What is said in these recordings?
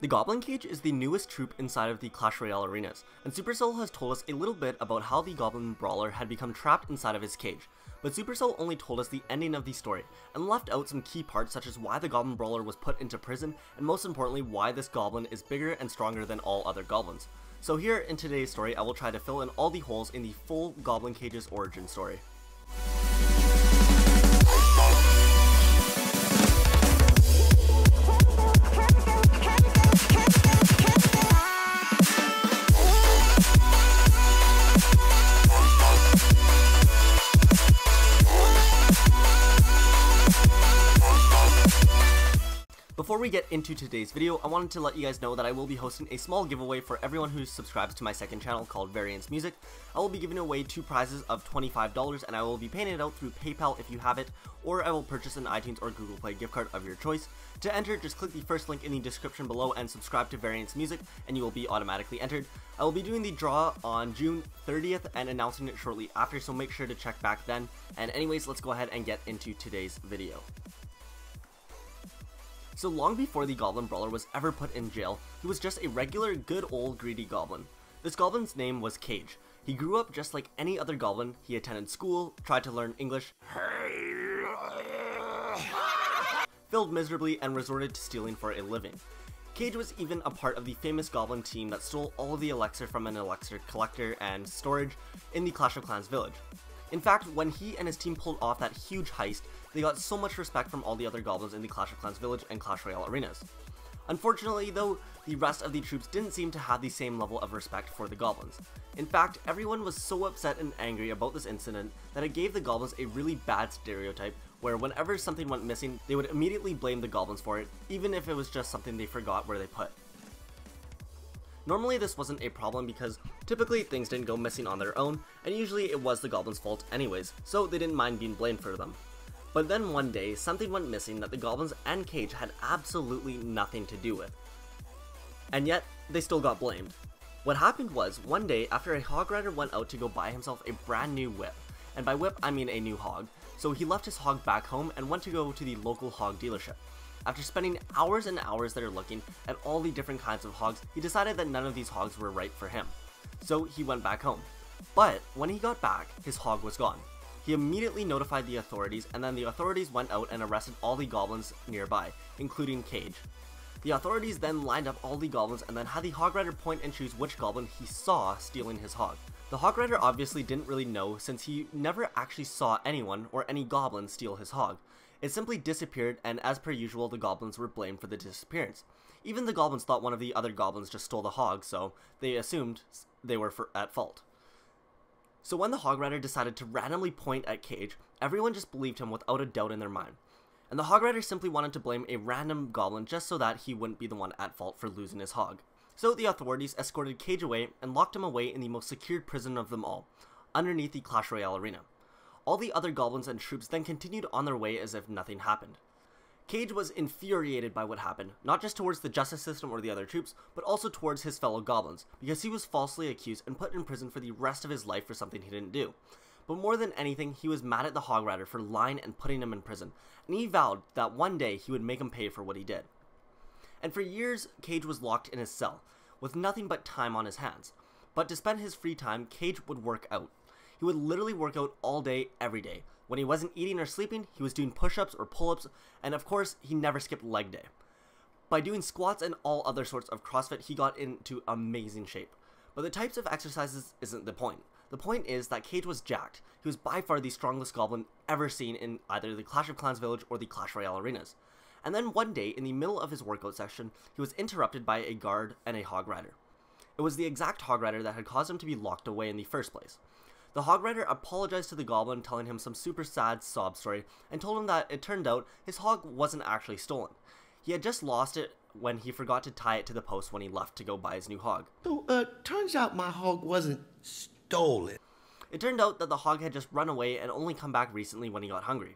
The Goblin Caige is the newest troop inside of the Clash Royale arenas, and Supercell has told us a little bit about how the Goblin Brawler had become trapped inside of his cage, but Supercell only told us the ending of the story, and left out some key parts such as why the Goblin Brawler was put into prison, and most importantly why this goblin is bigger and stronger than all other goblins. So here in today's story I will try to fill in all the holes in the full Goblin Caige's origin story. Before we get into today's video, I wanted to let you guys know that I will be hosting a small giveaway for everyone who subscribes to my second channel called Variance Music. I will be giving away two prizes of $25 and I will be paying it out through PayPal if you have it, or I will purchase an iTunes or Google Play gift card of your choice. To enter, just click the first link in the description below and subscribe to Variance Music and you will be automatically entered. I will be doing the draw on June 30th and announcing it shortly after, so make sure to check back then. And anyways, let's go ahead and get into today's video. So long before the Goblin Brawler was ever put in jail, he was just a regular, good old greedy goblin. This goblin's name was Caige. He grew up just like any other goblin. He attended school, tried to learn English, failed miserably, and resorted to stealing for a living. Caige was even a part of the famous goblin team that stole all of the elixir from an elixir collector and storage in the Clash of Clans village. In fact, when he and his team pulled off that huge heist, they got so much respect from all the other goblins in the Clash of Clans village and Clash Royale arenas. Unfortunately though, the rest of the troops didn't seem to have the same level of respect for the goblins. In fact, everyone was so upset and angry about this incident that it gave the goblins a really bad stereotype where whenever something went missing, they would immediately blame the goblins for it, even if it was just something they forgot where they put. Normally this wasn't a problem because typically things didn't go missing on their own, and usually it was the goblins' fault anyways, so they didn't mind being blamed for them. But then one day, something went missing that the goblins and Caige had absolutely nothing to do with. And yet, they still got blamed. What happened was, one day after a hog rider went out to go buy himself a brand new whip, and by whip I mean a new hog, so he left his hog back home and went to go to the local hog dealership. After spending hours and hours there looking at all the different kinds of hogs, he decided that none of these hogs were right for him. So he went back home. But when he got back, his hog was gone. He immediately notified the authorities, and then the authorities went out and arrested all the goblins nearby, including Caige. The authorities then lined up all the goblins and then had the hog rider point and choose which goblin he saw stealing his hog. The hog rider obviously didn't really know since he never actually saw anyone or any goblin steal his hog. It simply disappeared, and as per usual the goblins were blamed for the disappearance. Even the goblins thought one of the other goblins just stole the hog, so they assumed they were at fault. So when the hog rider decided to randomly point at Caige, everyone just believed him without a doubt in their mind. And the hog rider simply wanted to blame a random goblin just so that he wouldn't be the one at fault for losing his hog. So the authorities escorted Caige away and locked him away in the most secured prison of them all, underneath the Clash Royale arena. All the other goblins and troops then continued on their way as if nothing happened. Caige was infuriated by what happened, not just towards the justice system or the other troops, but also towards his fellow goblins, because he was falsely accused and put in prison for the rest of his life for something he didn't do. But more than anything, he was mad at the hog rider for lying and putting him in prison, and he vowed that one day he would make him pay for what he did. And for years, Caige was locked in his cell, with nothing but time on his hands. But to spend his free time, Caige would work out. He would literally work out all day, every day. When he wasn't eating or sleeping, he was doing push-ups or pull-ups, and of course, he never skipped leg day. By doing squats and all other sorts of CrossFit, he got into amazing shape. But the types of exercises isn't the point. The point is that Caige was jacked. He was by far the strongest goblin ever seen in either the Clash of Clans village or the Clash Royale arenas. And then one day, in the middle of his workout section, he was interrupted by a guard and a hog rider. It was the exact hog rider that had caused him to be locked away in the first place. The hog rider apologized to the goblin, telling him some super sad sob story, and told him that it turned out his hog wasn't actually stolen. He had just lost it when he forgot to tie it to the post when he left to go buy his new hog. So, turns out my hog wasn't stolen. It turned out that the hog had just run away and only come back recently when he got hungry.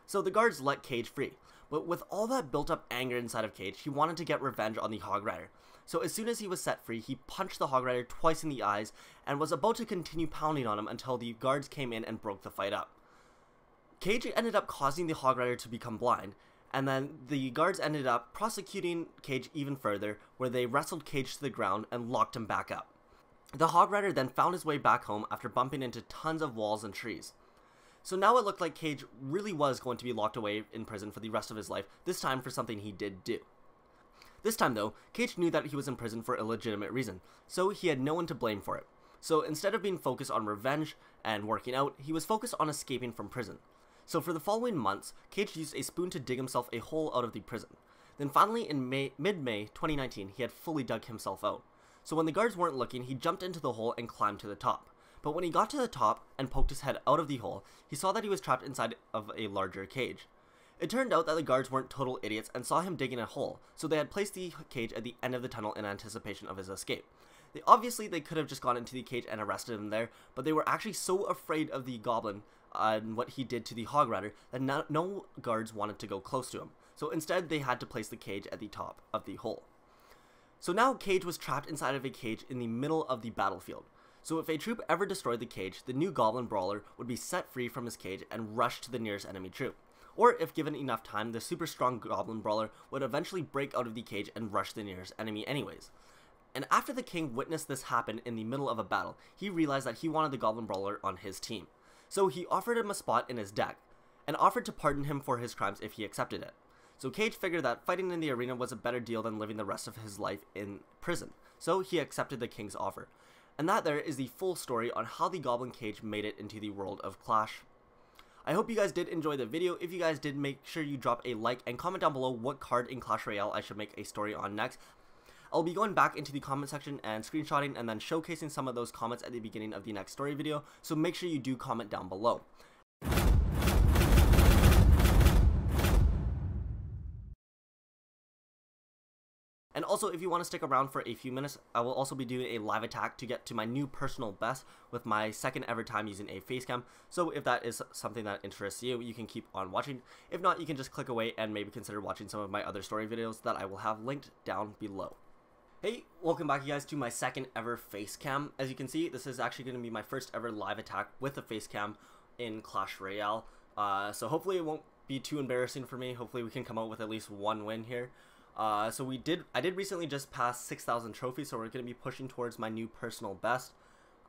So the guards let Caige free, but with all that built up anger inside of Caige, he wanted to get revenge on the hog rider. So as soon as he was set free, he punched the hog rider twice in the eyes and was about to continue pounding on him until the guards came in and broke the fight up. Caige ended up causing the hog rider to become blind, and then the guards ended up prosecuting Caige even further, where they wrestled Caige to the ground and locked him back up. The Hog Rider then found his way back home after bumping into tons of walls and trees. So now it looked like Caige really was going to be locked away in prison for the rest of his life, this time for something he did do. This time though, Caige knew that he was in prison for a legitimate reason, so he had no one to blame for it. So instead of being focused on revenge and working out, he was focused on escaping from prison. So for the following months, Caige used a spoon to dig himself a hole out of the prison. Then finally in mid-May 2019, he had fully dug himself out. So when the guards weren't looking, he jumped into the hole and climbed to the top. But when he got to the top and poked his head out of the hole, he saw that he was trapped inside of a larger cage. It turned out that the guards weren't total idiots and saw him digging a hole, so they had placed the cage at the end of the tunnel in anticipation of his escape. Obviously, they could have just gone into the cage and arrested him there, but they were actually so afraid of the goblin and what he did to the Hog Rider that no guards wanted to go close to him. So instead, they had to place the cage at the top of the hole. So now Caige was trapped inside of a cage in the middle of the battlefield. So if a troop ever destroyed the cage, the new Goblin Brawler would be set free from his cage and rush to the nearest enemy troop. Or if given enough time, the super strong Goblin Brawler would eventually break out of the cage and rush the nearest enemy anyways. And after the king witnessed this happen in the middle of a battle, he realized that he wanted the Goblin Brawler on his team. So he offered him a spot in his deck, and offered to pardon him for his crimes if he accepted it. So Caige figured that fighting in the arena was a better deal than living the rest of his life in prison, so he accepted the king's offer. And that there is the full story on how the Goblin Caige made it into the world of Clash. I hope you guys did enjoy the video. If you guys did, make sure you drop a like and comment down below what card in Clash Royale I should make a story on next. I'll be going back into the comment section and screenshotting and then showcasing some of those comments at the beginning of the next story video, so make sure you do comment down below. And also, if you want to stick around for a few minutes, I will also be doing a live attack to get to my new personal best with my second ever time using a face cam. So if that is something that interests you, you can keep on watching. If not, you can just click away and maybe consider watching some of my other story videos that I will have linked down below. Hey, welcome back you guys to my second ever face cam. As you can see, this is actually going to be my first ever live attack with a face cam in Clash Royale. So hopefully it won't be too embarrassing for me. Hopefully we can come out with at least one win here. I did recently just pass 6,000 trophies, so we're going to be pushing towards my new personal best.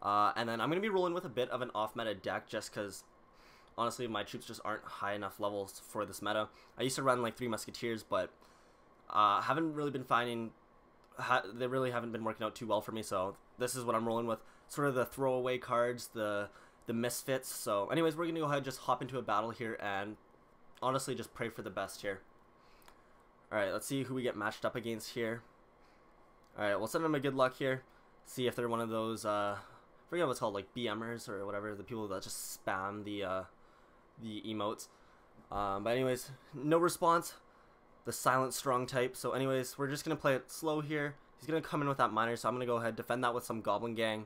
And then I'm going to be rolling with a bit of an off-meta deck just because, honestly, my troops just aren't high enough levels for this meta. I used to run like 3 Musketeers, but haven't really been finding, they really haven't been working out too well for me, so this is what I'm rolling with. Sort of the throwaway cards, the misfits. So anyways, we're going to go ahead and just hop into a battle here and honestly just pray for the best here. Alright, let's see who we get matched up against here. Alright, we'll send them a good luck here. See if they're one of those, I forget what it's called, like BMers or whatever, the people that just spam the emotes. But anyways, no response. The silent strong type. So anyways, we're just going to play it slow here. He's going to come in with that miner, so I'm going to go ahead and defend that with some Goblin Gang.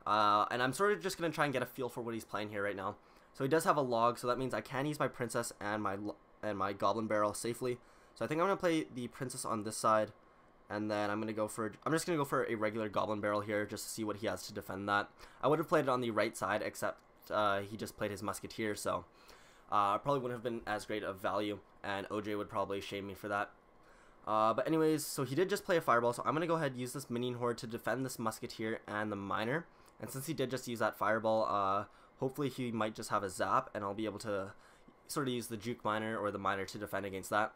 And I'm sort of just going to try and get a feel for what he's playing here right now. So he does have a log, so that means I can use my Princess and my Goblin Barrel safely. So I think I'm going to play the Princess on this side, and then I'm just going to go for a regular Goblin Barrel here just to see what he has to defend that. I would have played it on the right side, except he just played his Musketeer, so probably wouldn't have been as great of value, and OJ would probably shame me for that. But anyways, so he did just play a Fireball, so I'm going to go ahead and use this Minion Horde to defend this Musketeer and the Miner. And since he did just use that Fireball, hopefully he might just have a Zap, and I'll be able to sort of use the Juke Miner or the Miner to defend against that.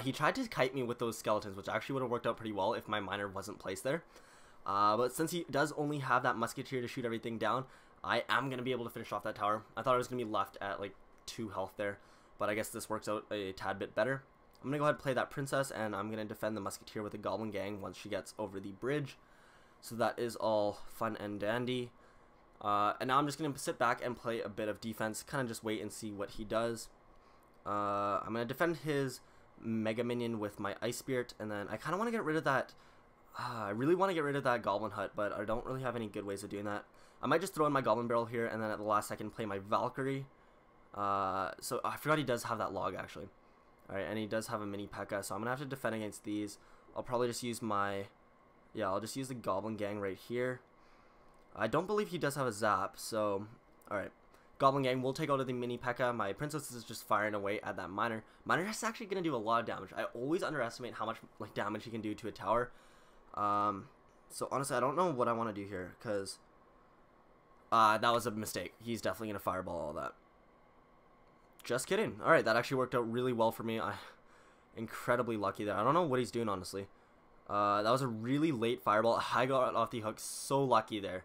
He tried to kite me with those skeletons, which actually would have worked out pretty well if my miner wasn't placed there. But since he does only have that Musketeer to shoot everything down, I am going to be able to finish off that tower. I thought I was going to be left at like 2 health there, but I guess this works out a tad bit better. I'm going to go ahead and play that Princess, and I'm going to defend the Musketeer with the Goblin Gang once she gets over the bridge. So that is all fun and dandy. And now I'm just going to sit back and play a bit of defense, kind of just wait and see what he does. I'm going to defend his Mega Minion with my Ice Spirit, and then I kind of want to get rid of that. I really want to get rid of that Goblin Hut, but I don't really have any good ways of doing that. I might just throw in my Goblin Barrel here, and then at the last second play my Valkyrie. So I forgot he does have that log actually. Alright, and he does have a mini P.E.K.K.A, so I'm gonna have to defend against these. I'll probably just use my, I'll just use the Goblin Gang right here. I don't believe he does have a Zap, so alright. Goblin Gang will take out of the mini P.E.K.K.A. My princess is just firing away at that miner. Miner is actually going to do a lot of damage. I always underestimate how much like damage he can do to a tower. So honestly, I don't know what I want to do here, because that was a mistake. He's definitely going to fireball all that. Just kidding. Alright, that actually worked out really well for me. I'm incredibly lucky there. I don't know what he's doing, honestly. That was a really late fireball. I got off the hook so lucky there.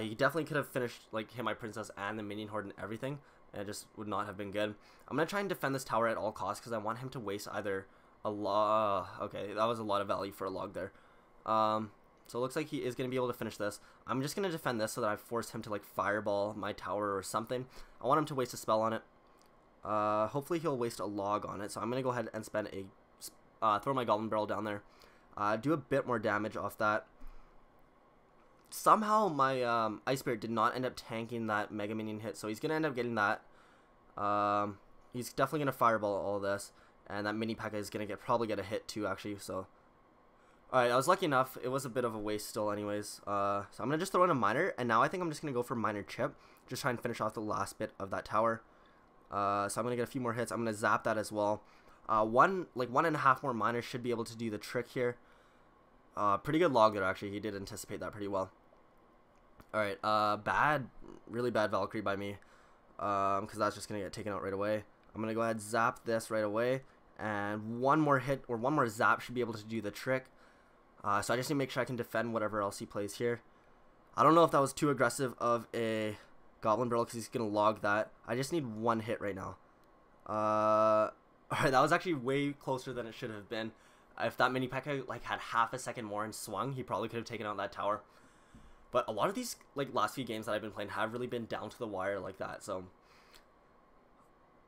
He definitely could have finished, like, hit my princess and the minion horde and everything, and it just would not have been good. I'm going to try and defend this tower at all costs, because I want him to waste either a log. Okay, that was a lot of value for a log there. So it looks like he is going to be able to finish this. I'm just going to defend this so that I force him to, like, fireball my tower or something. I want him to waste a spell on it. Hopefully he'll waste a log on it, so I'm going to go ahead and spend a, throw my Goblin Barrel down there. Do a bit more damage off that. Somehow my Ice Spirit did not end up tanking that Mega Minion hit, so he's going to end up getting that. He's definitely going to fireball all of this, and that mini P.E.K.K.A. is going to probably get a hit too, actually, so. Alright, I was lucky enough. It was a bit of a waste still anyways. So I'm going to just throw in a miner, and now I think I'm just going to go for miner chip. Just try and finish off the last bit of that tower. So I'm going to get a few more hits. I'm going to zap that as well. One and a half more miners should be able to do the trick here. Pretty good log there, actually. He did anticipate that pretty well. Alright, really bad Valkyrie by me. Because that's just going to get taken out right away. I'm going to go ahead and zap this right away. And one more hit, or one more zap should be able to do the trick. So I just need to make sure I can defend whatever else he plays here. I don't know if that was too aggressive of a Goblin Brawler, because he's going to log that. I just need one hit right now. Alright, that was actually way closer than it should have been. If that mini P.E.K.K.A. like had half a second more and swung, he probably could have taken out that tower. But a lot of these like last few games that I've been playing have really been down to the wire like that. So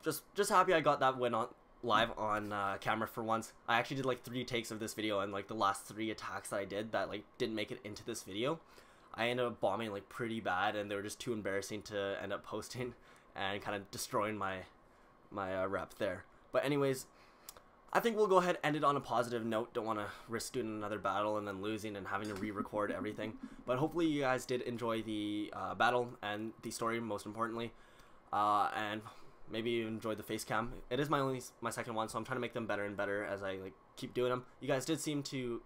just happy I got that win on live on camera for once. I actually did like 3 takes of this video, and like the last 3 attacks that I did that like didn't make it into this video, I ended up bombing like pretty bad, and they were just too embarrassing to end up posting, and kind of destroying my rep there. But anyways, I think we'll go ahead and end it on a positive note. Don't want to risk doing another battle and then losing and having to re-record everything. But hopefully you guys did enjoy the battle and the story, most importantly. And maybe you enjoyed the face cam. It is my second one, so I'm trying to make them better and better as I like keep doing them. You guys did seem to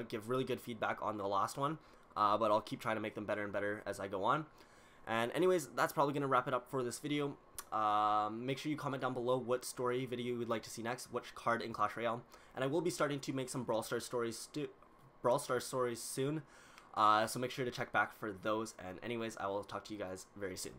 give really good feedback on the last one, but I'll keep trying to make them better and better as I go on. And anyways, that's probably going to wrap it up for this video. Make sure you comment down below what story video you would like to see next, which card in Clash Royale. And I will be starting to make some Brawl Stars stories soon. So make sure to check back for those. And anyways, I will talk to you guys very soon.